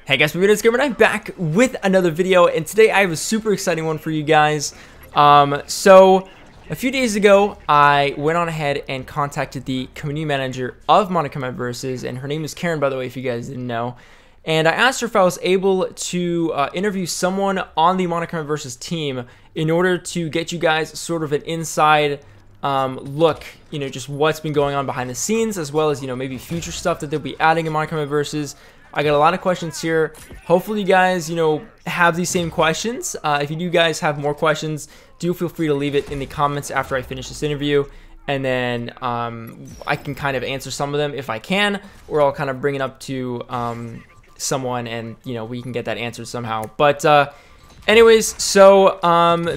Hey guys, it's Gamer and I'm back with another video, and today I have a super exciting one for you guys. So a few days ago, I went on ahead and contacted the community manager of Mortal Kombat Versus, and her name is Karen, by the way, if you guys didn't know. And I asked her if I was able to interview someone on the Mortal Kombat Versus team in order to get you guys sort of an inside look, just what's been going on behind the scenes, as well as, maybe future stuff that they'll be adding in Mortal Kombat Versus. I got a lot of questions here. Hopefully you guys, have these same questions. If you do guys have more questions, do feel free to leave it in the comments after I finish this interview. And then I can kind of answer some of them if I can, or I'll kind of bring it up to someone and, we can get that answered somehow. But anyways, so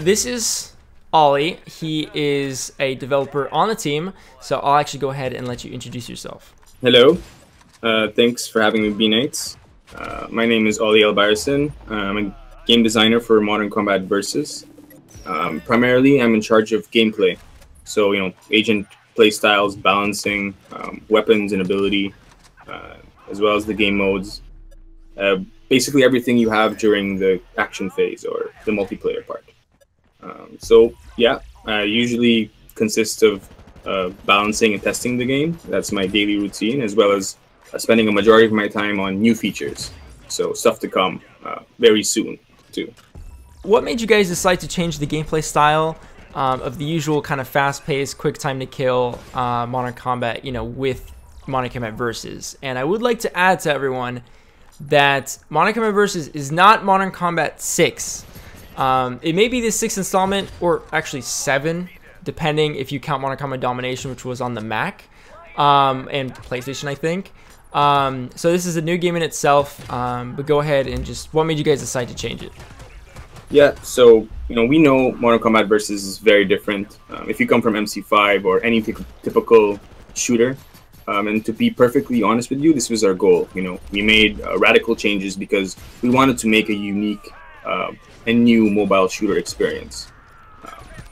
this is Ollie. He is a developer on the team. So I'll actually go ahead and let you introduce yourself. Hello. Thanks for having me, B-Knights. My name is Ollie Elgato. I'm a game designer for Mortal Kombat Versus. Primarily, I'm in charge of gameplay. So, agent playstyles, balancing, weapons and ability, as well as the game modes. Basically everything you have during the action phase or the multiplayer part. I usually consist of balancing and testing the game. That's my daily routine, as well as spending a majority of my time on new features, so stuff to come very soon too. What made you guys decide to change the gameplay style of the usual kind of fast-paced, quick time to kill Mortal Kombat, with Mortal Kombat Versus? And I would like to add to everyone that Mortal Kombat Versus is not Mortal Kombat 6. It may be the 6th installment, or actually 7, depending if you count Mortal Kombat Domination, which was on the Mac and PlayStation, I think. So this is a new game in itself, but go ahead and what made you guys decide to change it? Yeah, so, we know Mortal Kombat Versus is very different. If you come from MC5 or any typical shooter, and to be perfectly honest with you, this was our goal. We made radical changes because we wanted to make a unique and new mobile shooter experience.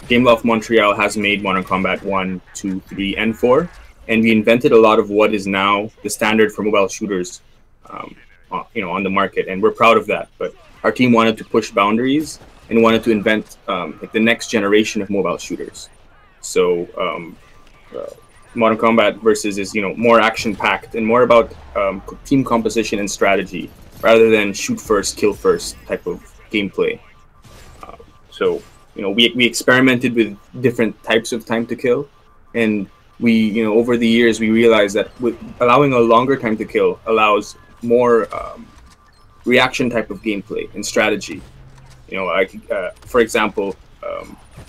Gameloft Montreal has made Mortal Kombat 1, 2, 3, and 4. And we invented a lot of what is now the standard for mobile shooters, on the market, and we're proud of that. But our team wanted to push boundaries and wanted to invent like the next generation of mobile shooters. So Mortal Kombat Versus is more action-packed and more about team composition and strategy rather than shoot first, kill first type of gameplay. We experimented with different types of time to kill, and we, over the years, we realized that with allowing a longer time to kill allows more reaction type of gameplay and strategy. For example,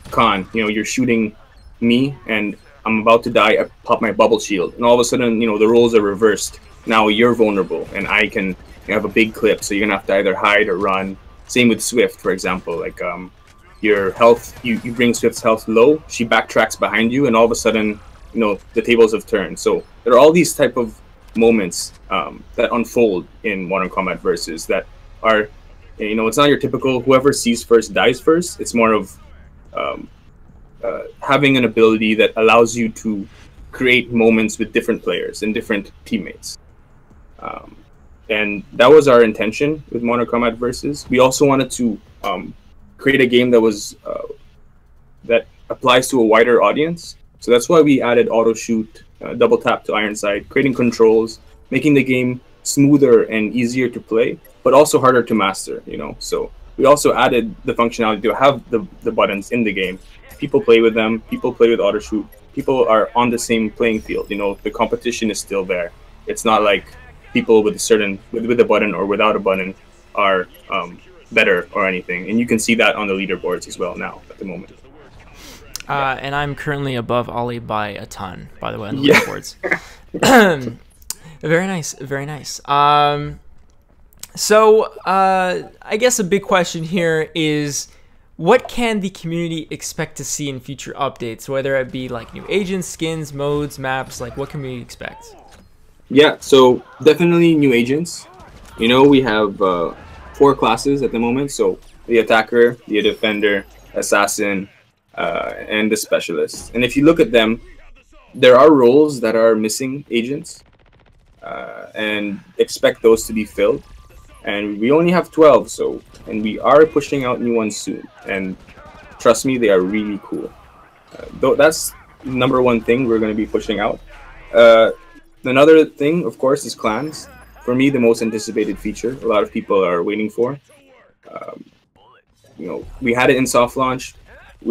Khan, you're shooting me and I'm about to die. I pop my bubble shield, and all of a sudden, the roles are reversed. Now you're vulnerable, and I can have a big clip, so you're gonna have to either hide or run. Same with Swift, for example. Like your health, you bring Swift's health low. She backtracks behind you, and all of a sudden, the tables have turned. So there are all these type of moments that unfold in Mortal Kombat Versus that are, it's not your typical whoever sees first dies first. It's more of having an ability that allows you to create moments with different players and different teammates. And that was our intention with Mortal Kombat Versus. We also wanted to create a game that was that applies to a wider audience. So that's why we added auto shoot, double tap to iron sight, creating controls, making the game smoother and easier to play, but also harder to master. So we also added the functionality to have the buttons in the game. People play with them. People play with auto shoot. People are on the same playing field. The competition is still there. It's not like people with a button or without a button are better or anything. And you can see that on the leaderboards as well now at the moment. And I'm currently above Ollie by a ton, by the way, on the leaderboards. Very nice, very nice. So I guess a big question here is, what can the community expect to see in future updates, whether it be like new agents, skins, modes, maps? Like, what can we expect? Yeah, so definitely new agents. We have 4 classes at the moment. So the attacker, the defender, assassin, and the specialist. And if you look at them, there are roles that are missing agents, and expect those to be filled. and we only have 12. So, and we are pushing out new ones soon. And trust me, they are really cool. Though that's number one thing we're going to be pushing out. Another thing, of course, is clans. For me, the most anticipated feature. A lot of people are waiting for. You know, we had it in soft launch.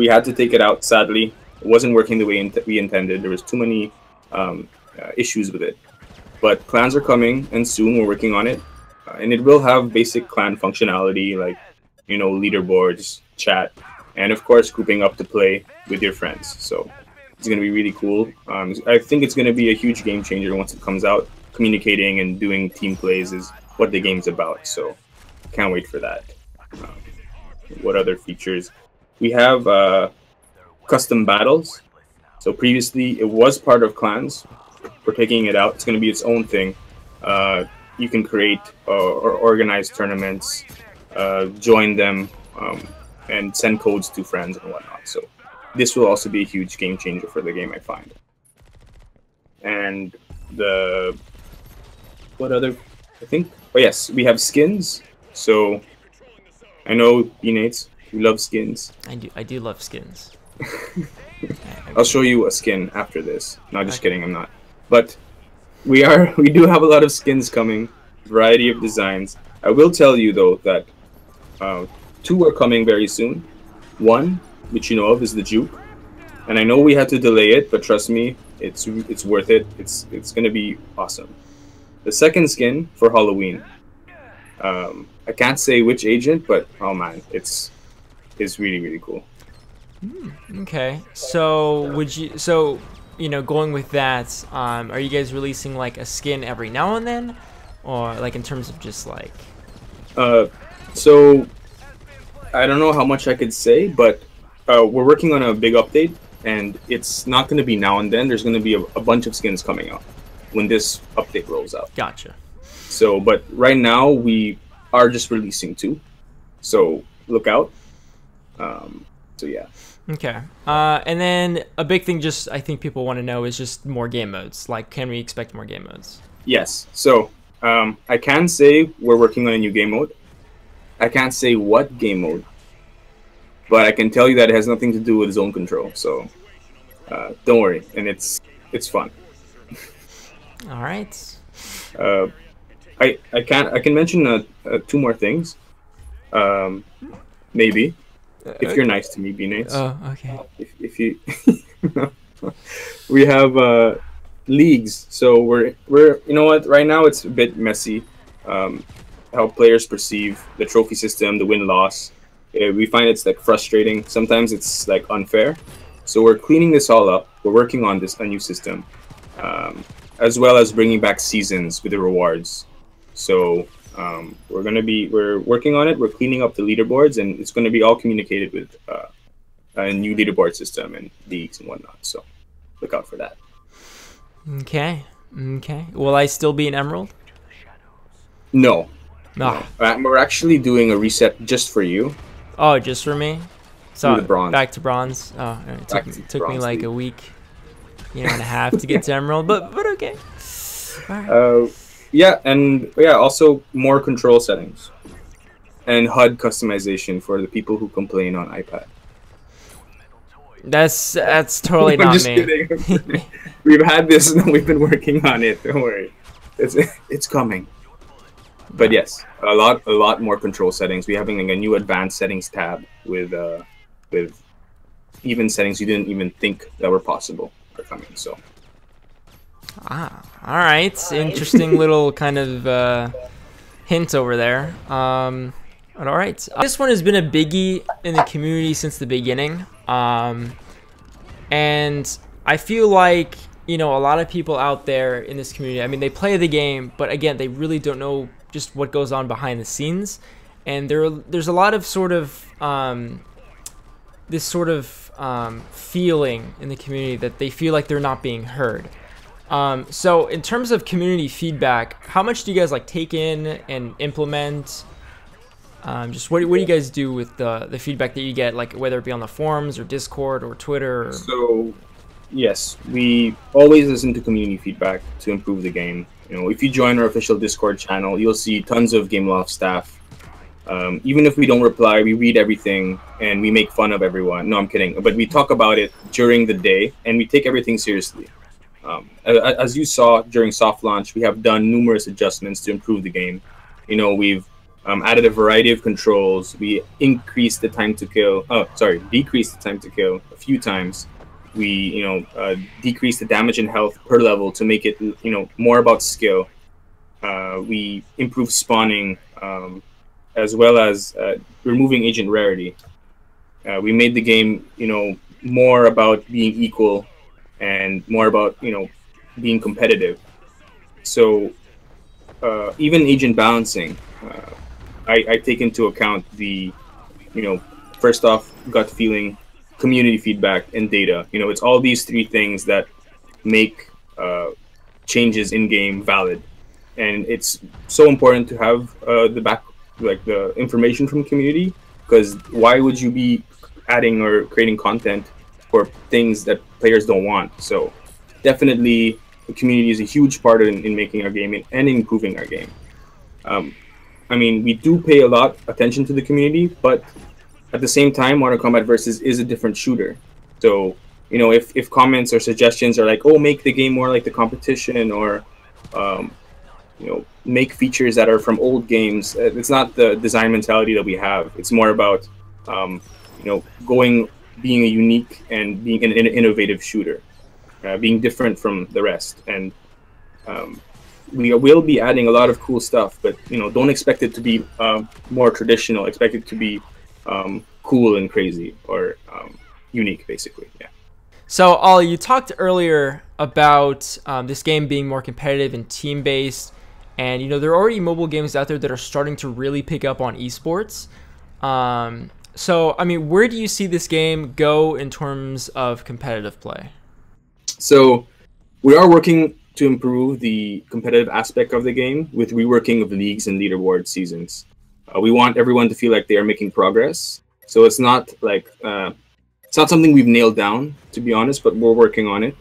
We had to take it out. Sadly, it wasn't working the way we intended. There was too many issues with it. But clans are coming, and soon we're working on it. And it will have basic clan functionality, like, you know, leaderboards, chat, and of course grouping up to play with your friends. So it's going to be really cool. I think it's going to be a huge game changer once it comes out. Communicating and doing team plays is what the game's about. So can't wait for that. What other features? We have custom battles. So previously it was part of clans. We're taking it out. It's going to be its own thing. You can create or organize tournaments, join them, and send codes to friends and whatnot. So this will also be a huge game changer for the game, I find. And what other? I think. Oh yes, we have skins. So I know Nates, you love skins. I do love skins. I'll show you a skin after this. No, just kidding. I'm not. But we do have a lot of skins coming, variety of designs. I will tell you though that 2 are coming very soon. One, which you know of, is the Juke, and I know we had to delay it, but trust me, it's worth it. It's gonna be awesome. The second skin for Halloween. I can't say which agent, but oh man, it's really cool. Okay, so you know, going with that, are you guys releasing like a skin every now and then, or like in terms of just like? So I don't know how much I could say, but we're working on a big update, and it's not going to be now and then. There's going to be a bunch of skins coming out when this update rolls out. Gotcha. So, but right now we are just releasing 2, so look out. So yeah. Okay. And then a big thing, just I think people want to know, is just more game modes. Like, can we expect more game modes? Yes. So I can say we're working on a new game mode. I can't say what game mode, but I can tell you that it has nothing to do with zone control. So don't worry, and it's fun. All right. I can mention 2 more things. Maybe. If you're nice to me, B-Nates. Oh, okay. If you, we have leagues. So we're you know what? Right now it's a bit messy. How players perceive the trophy system, the win-loss. We find it's like frustrating. Sometimes it's like unfair. So we're cleaning this all up. We're working on a new system, as well as bringing back seasons with the rewards. So we're working on it. We're cleaning up the leaderboards, and it's going to be all communicated with a new leaderboard system and leagues and whatnot. So look out for that. Okay. Will I still be an Emerald? No. No. We're actually doing a reset just for you. Oh, just for me? So the bronze. Back to bronze. Oh, it took me like a week, and a half to get to Emerald, but okay. All right. Yeah, and also more control settings and HUD customization for the people who complain on iPad. That's totally not just me. Kidding. We've had this and we've been working on it. Don't worry, it's coming. But yes, a lot more control settings. We're having like a new advanced settings tab with even settings you didn't even think that were possible are coming. So. Ah, all right. Interesting little kind of hint over there. All right. This one has been a biggie in the community since the beginning. And I feel like, a lot of people out there in this community, I mean, they play the game, but again, they really don't know just what goes on behind the scenes. And there's a lot of sort of this sort of feeling in the community that they feel like they're not being heard. So in terms of community feedback, how much do you guys like take in and implement? Just what do you guys do with the feedback that you get, like whether it be on the forums or Discord or Twitter? Or... So yes, we always listen to community feedback to improve the game. If you join our official Discord channel, you'll see tons of Gameloft staff. Even if we don't reply, we read everything and we make fun of everyone. No, I'm kidding. But we talk about it during the day and we take everything seriously. As you saw during soft launch, we have done numerous adjustments to improve the game. We've added a variety of controls. We increased the time to kill. Decreased the time to kill a few times. We, decreased the damage and health per level to make it, more about skill. We improved spawning, as well as removing agent rarity. We made the game, more about being equal and more about, being competitive. So even agent balancing, I take into account the, first off, gut feeling, community feedback, and data. It's all these three things that make changes in game valid, and it's so important to have the information from community, because why would you be adding or creating content for things that players don't want? So definitely the community is a huge part in making our game and improving our game. We do pay a lot of attention to the community, but at the same time, Mortal Kombat Versus is a different shooter. So, if comments or suggestions are like, oh, make the game more like the competition, or, make features that are from old games, it's not the design mentality that we have. It's more about, being a unique and being an innovative shooter, being different from the rest. And we will be adding a lot of cool stuff, but, don't expect it to be more traditional. Expect it to be cool and crazy, or unique, basically. Yeah. So, Ollie, you talked earlier about this game being more competitive and team-based, and there are already mobile games out there that are starting to really pick up on esports. So, where do you see this game go in terms of competitive play? So, we are working to improve the competitive aspect of the game with reworking of leagues and leaderboard seasons. We want everyone to feel like they are making progress. So it's not like it's not something we've nailed down, to be honest, but we're working on it.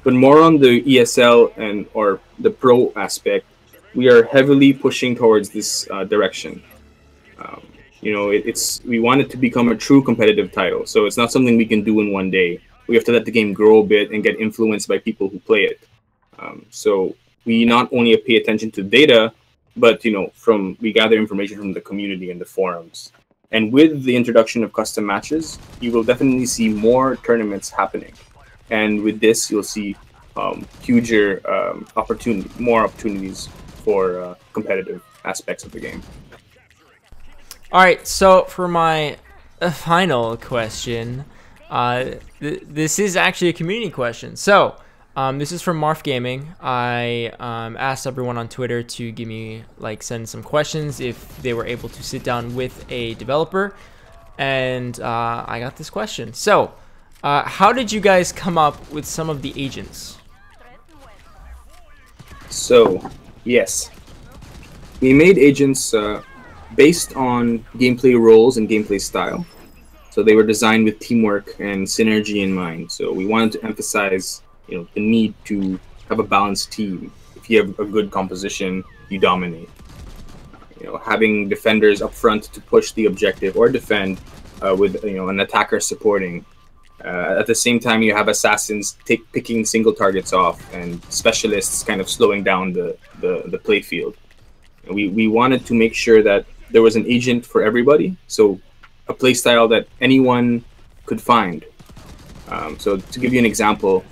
But more on the ESL or the pro aspect, we are heavily pushing towards this direction. We want it to become a true competitive title. So it's not something we can do in one day. We have to let the game grow a bit and get influenced by people who play it. So we not only pay attention to data, but we gather information from the community and the forums. And with the introduction of custom matches, you will definitely see more tournaments happening. And with this, you'll see more opportunities for competitive aspects of the game. All right, so for my final question, this is actually a community question. So this is from Marf Gaming. I asked everyone on Twitter to send some questions if they were able to sit down with a developer, and I got this question. So, how did you guys come up with some of the agents? So, yes, we made agents based on gameplay roles and gameplay style. So they were designed with teamwork and synergy in mind. So we wanted to emphasize the need to have a balanced team. If you have a good composition, you dominate. Having defenders up front to push the objective or defend with an attacker supporting. At the same time, you have assassins picking single targets off, and specialists kind of slowing down the play field. We wanted to make sure that there was an agent for everybody, so a playstyle that anyone could find. So to give you an example,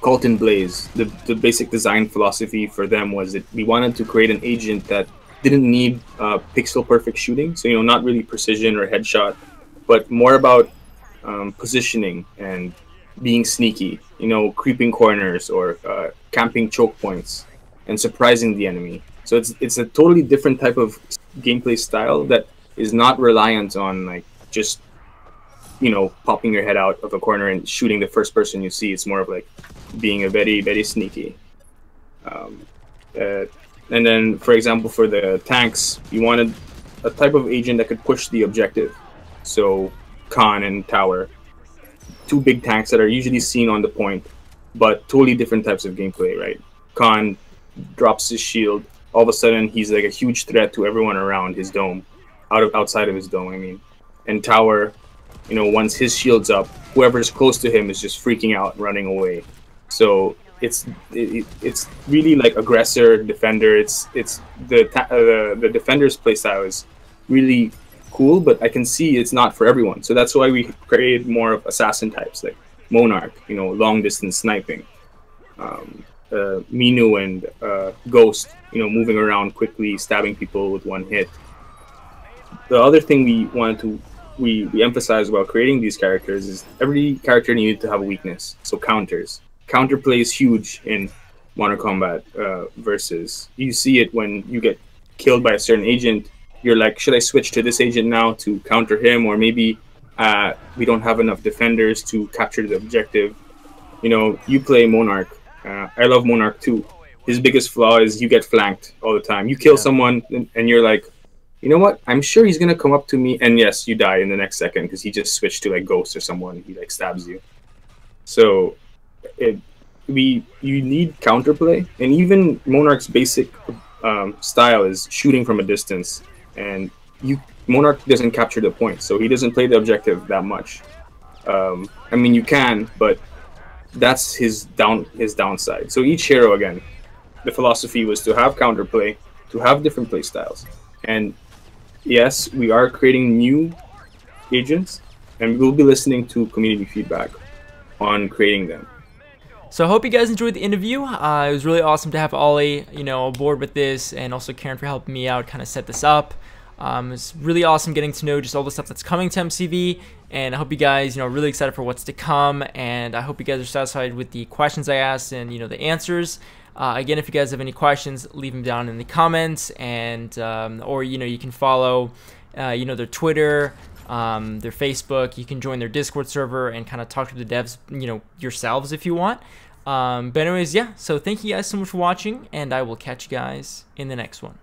Colton Blaze, the basic design philosophy for them was that we wanted to create an agent that didn't need pixel perfect shooting, so not really precision or headshot, but more about positioning and being sneaky, creeping corners or camping choke points and surprising the enemy. So it's a totally different type of gameplay style that is not reliant on just popping your head out of a corner and shooting the first person you see. It's more of being a very, very sneaky. And then, for example, for the tanks, you wanted a type of agent that could push the objective. So Khan and Tower, two big tanks that are usually seen on the point. but totally different types of gameplay, right? Khan drops his shield. All of a sudden, he's like a huge threat to everyone around his dome, outside of his dome, I mean. And Tower, you know, once his shield's up, whoever's close to him is just freaking out, running away. So it's really like aggressor, defender. It's the defender's playstyle is really cool, but I can see it's not for everyone. So that's why we created more of assassin types like Monarch, you know, long distance sniping. Minu and Ghost, you know, moving around quickly, stabbing people with one hit. The other thing we emphasized while creating these characters is every character needed to have a weakness. So counters. Counterplay is huge in Modern Combat versus. You see it when you get killed by a certain agent. You're like, should I switch to this agent now to counter him? Or maybe we don't have enough defenders to capture the objective. You know, you play Monarch. I love Monarch too. His biggest flaw is you get flanked all the time. You kill someone and you're like, you know what? I'm sure he's gonna come up to me, and yes, you die in the next second because he just switched to like Ghost or someone. He like stabs you. So, you need counterplay, and even Monarch's basic style is shooting from a distance, and Monarch doesn't capture the point, so he doesn't play the objective that much. I mean, you can, but that's his downside. So each hero, again, the philosophy was to have counterplay, to have different play styles, and yes, we are creating new agents, and we'll be listening to community feedback on creating them. So I hope you guys enjoyed the interview. It was really awesome to have Ollie, you know, aboard with this, and also Karen for helping me out, kind of set this up. It's really awesome getting to know just all the stuff that's coming to MCV, and I hope you guys, you know, really excited for what's to come, and I hope you guys are satisfied with the questions I asked and, you know, the answers. Again, if you guys have any questions, leave them down in the comments, and or, you know, you can follow, you know, their Twitter, their Facebook. You can join their Discord server and kind of talk to the devs, you know, yourselves if you want. But anyways, yeah, so thank you guys so much for watching, and I will catch you guys in the next one.